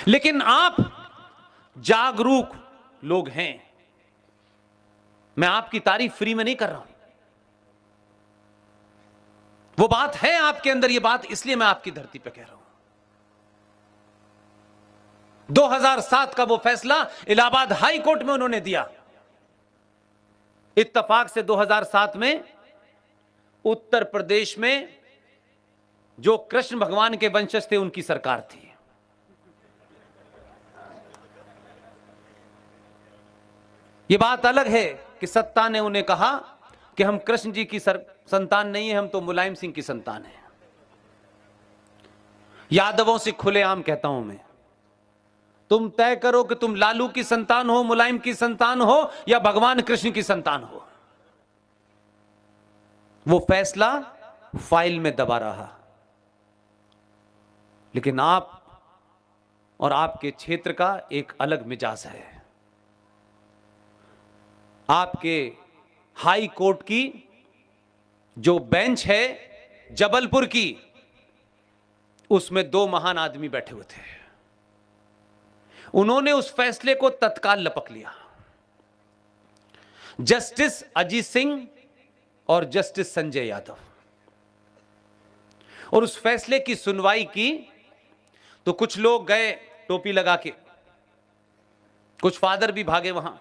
लेकिन आप जागरूक लोग हैं। मैं आपकी तारीफ फ्री में नहीं कर रहा हूं, वो बात है आपके अंदर, ये बात इसलिए मैं आपकी धरती पे कह रहा हूं। 2007 का वो फैसला इलाहाबाद हाई कोर्ट में उन्होंने दिया। इत्तेफाक से 2007 में उत्तर प्रदेश में जो कृष्ण भगवान के वंशज थे उनकी सरकार थी। यह बात अलग है कि सत्ता ने उन्हें कहा कि हम कृष्ण जी की संतान नहीं है, हम तो मुलायम सिंह की संतान है। यादवों से खुलेआम कहता हूं मैं, तुम तय करो कि तुम लालू की संतान हो, मुलायम की संतान हो, या भगवान कृष्ण की संतान हो। वो फैसला फाइल में दबा रहा। लेकिन आप और आपके क्षेत्र का एक अलग मिजाज है। आपके हाई कोर्ट की जो बेंच है जबलपुर की, उसमें दो महान आदमी बैठे हुए थे। उन्होंने उस फैसले को तत्काल लपक लिया। जस्टिस अजीत सिंह और जस्टिस संजय यादव, और उस फैसले की सुनवाई की। तो कुछ लोग गए टोपी लगा के, कुछ फादर भी भागे वहां,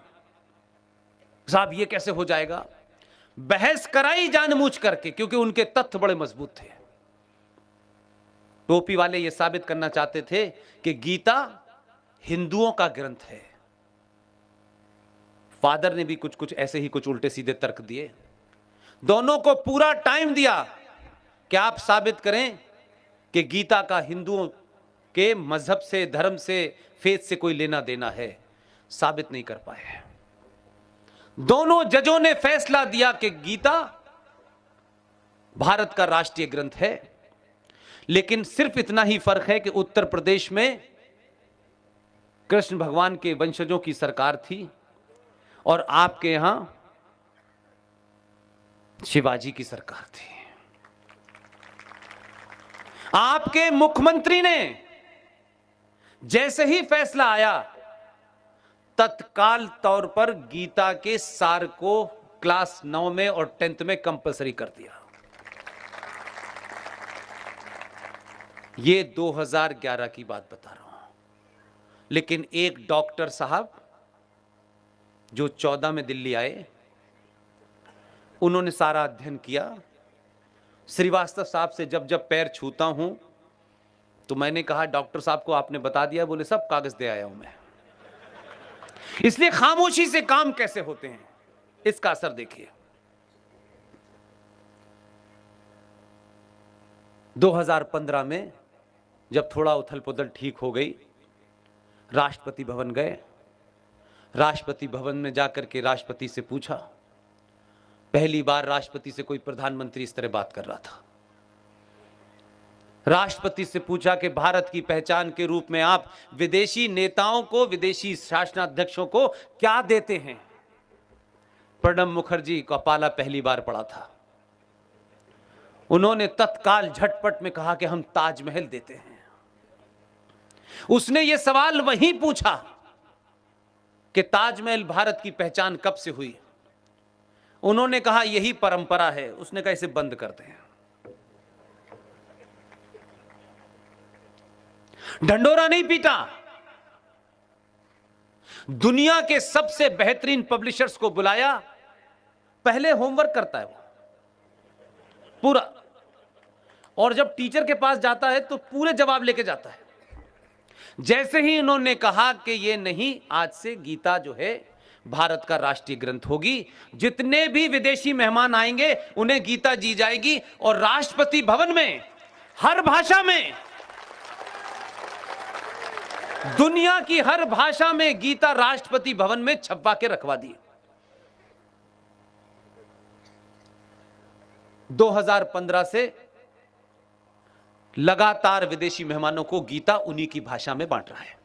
साहब ये कैसे हो जाएगा। बहस कराई जानबूझ करके, क्योंकि उनके तथ्य बड़े मजबूत थे। टोपी वाले ये साबित करना चाहते थे कि गीता हिंदुओं का ग्रंथ है। फादर ने भी कुछ कुछ ऐसे ही कुछ उल्टे सीधे तर्क दिए। दोनों को पूरा टाइम दिया कि आप साबित करें कि गीता का हिंदुओं के मजहब से, धर्म से, फेथ से कोई लेना देना है। साबित नहीं कर पाए। दोनों जजों ने फैसला दिया कि गीता भारत का राष्ट्रीय ग्रंथ है। लेकिन सिर्फ इतना ही फर्क है कि उत्तर प्रदेश में कृष्ण भगवान के वंशजों की सरकार थी और आपके यहां शिवाजी की सरकार थी। आपके मुख्यमंत्री ने जैसे ही फैसला आया, तत्काल तौर पर गीता के सार को क्लास 9 में और 10th में कंपलसरी कर दिया। ये 2011 की बात बता रहा हूं। लेकिन एक डॉक्टर साहब जो 14 में दिल्ली आए, उन्होंने सारा अध्ययन किया। श्रीवास्तव साहब से जब जब पैर छूता हूं तो मैंने कहा, डॉक्टर साहब को आपने बता दिया? बोले सब कागज दे आया हूं मैं। इसलिए खामोशी से काम कैसे होते हैं, इसका असर देखिए। 2015 में जब थोड़ा उथल पुथल ठीक हो गई, राष्ट्रपति भवन गए। राष्ट्रपति भवन में जाकर के राष्ट्रपति से पूछा, पहली बार राष्ट्रपति से कोई प्रधानमंत्री इस तरह बात कर रहा था। राष्ट्रपति से पूछा कि भारत की पहचान के रूप में आप विदेशी नेताओं को, विदेशी शासनाध्यक्षों को क्या देते हैं? प्रणब मुखर्जी का पाला पहली बार पड़ा था। उन्होंने तत्काल झटपट में कहा कि हम ताजमहल देते हैं। उसने यह सवाल वहीं पूछा कि ताजमहल भारत की पहचान कब से हुई? उन्होंने कहा यही परंपरा है। उसने कहा इसे बंद कर दें। ढंडोरा नहीं पीटा। दुनिया के सबसे बेहतरीन पब्लिशर्स को बुलाया। पहले होमवर्क करता है वो पूरा, और जब टीचर के पास जाता है तो पूरे जवाब लेके जाता है। जैसे ही इन्होंने कहा कि ये नहीं, आज से गीता जो है भारत का राष्ट्रीय ग्रंथ होगी, जितने भी विदेशी मेहमान आएंगे उन्हें गीता दी जाएगी, और राष्ट्रपति भवन में हर भाषा में, दुनिया की हर भाषा में गीता राष्ट्रपति भवन में छपवा के रखवा दी। 2015 से लगातार विदेशी मेहमानों को गीता उन्हीं की भाषा में बांट रहा है।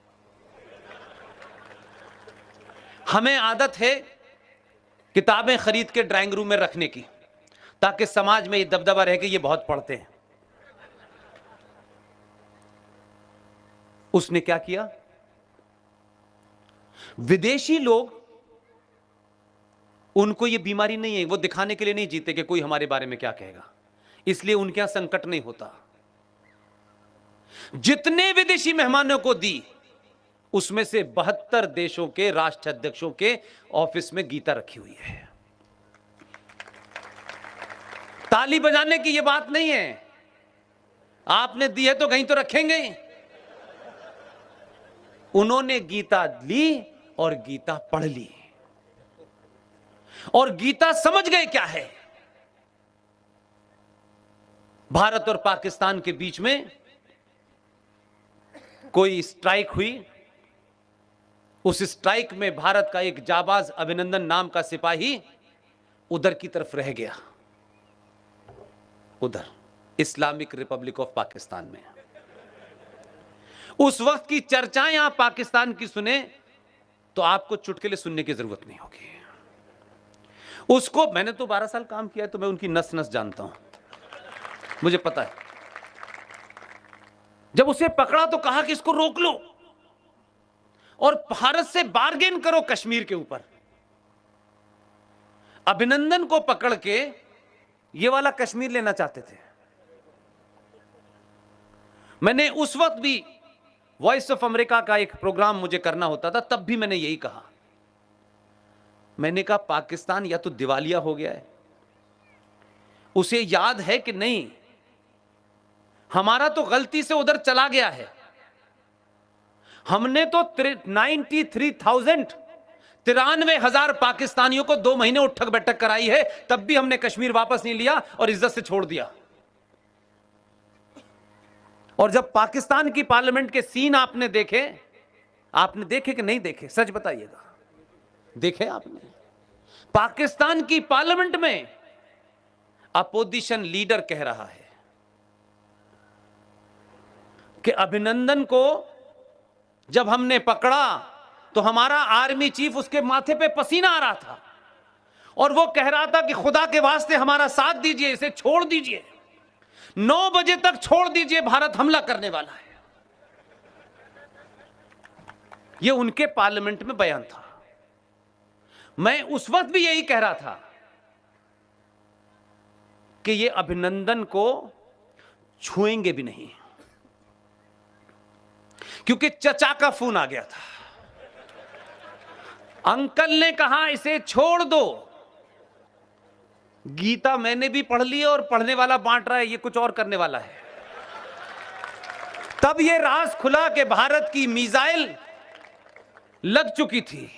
हमें आदत है किताबें खरीद के ड्राइंग रूम में रखने की, ताकि समाज में ये दबदबा रहे कि ये बहुत पढ़ते हैं। उसने क्या किया? विदेशी लोग, उनको ये बीमारी नहीं है, वो दिखाने के लिए नहीं जीते कि कोई हमारे बारे में क्या कहेगा, इसलिए उनके यहां संकट नहीं होता। जितने विदेशी मेहमानों को दी, उसमें से 72 देशों के राष्ट्राध्यक्षों के ऑफिस में गीता रखी हुई है। ताली बजाने की यह बात नहीं है, आपने दी है तो कहीं तो रखेंगे। उन्होंने गीता ली और गीता पढ़ ली और गीता समझ गए क्या है। भारत और पाकिस्तान के बीच में कोई स्ट्राइक हुई, उस स्ट्राइक में भारत का एक जाबाज अभिनंदन नाम का सिपाही उधर की तरफ रह गया, उधर इस्लामिक रिपब्लिक ऑफ पाकिस्तान में। उस वक्त की चर्चाएं आप पाकिस्तान की सुने तो आपको चुटकुले सुनने की जरूरत नहीं होगी। उसको मैंने तो 12 साल काम किया है, तो मैं उनकी नस नस जानता हूं, मुझे पता है। जब उसे पकड़ा तो कहा कि इसको रोक लो और भारत से बार्गेन करो कश्मीर के ऊपर। अभिनंदन को पकड़ के ये वाला कश्मीर लेना चाहते थे। मैंने उस वक्त भी वॉइस ऑफ अमेरिका का एक प्रोग्राम मुझे करना होता था, तब भी मैंने यही कहा। मैंने कहा पाकिस्तान या तो दिवालिया हो गया है, उसे याद है कि नहीं हमारा तो गलती से उधर चला गया है। हमने तो 93,000 पाकिस्तानियों को 2 महीने उठक बैठक कराई है, तब भी हमने कश्मीर वापस नहीं लिया और इज्जत से छोड़ दिया। और जब पाकिस्तान की पार्लियामेंट के सीन आपने देखे कि नहीं देखे, सच बताइएगा, देखे आपने? पाकिस्तान की पार्लियामेंट में अपोजिशन लीडर कह रहा है कि अभिनंदन को जब हमने पकड़ा तो हमारा आर्मी चीफ, उसके माथे पे पसीना आ रहा था और वो कह रहा था कि खुदा के वास्ते हमारा साथ दीजिए, इसे छोड़ दीजिए, 9 बजे तक छोड़ दीजिए, भारत हमला करने वाला है। ये उनके पार्लियामेंट में बयान था। मैं उस वक्त भी यही कह रहा था कि ये अभिनंदन को छुएंगे भी नहीं, क्योंकि चचा का फोन आ गया था। अंकल ने कहा इसे छोड़ दो। गीता मैंने भी पढ़ ली और पढ़ने वाला बांट रहा है, ये कुछ और करने वाला है। तब ये राज खुला कि भारत की मिसाइल लग चुकी थी।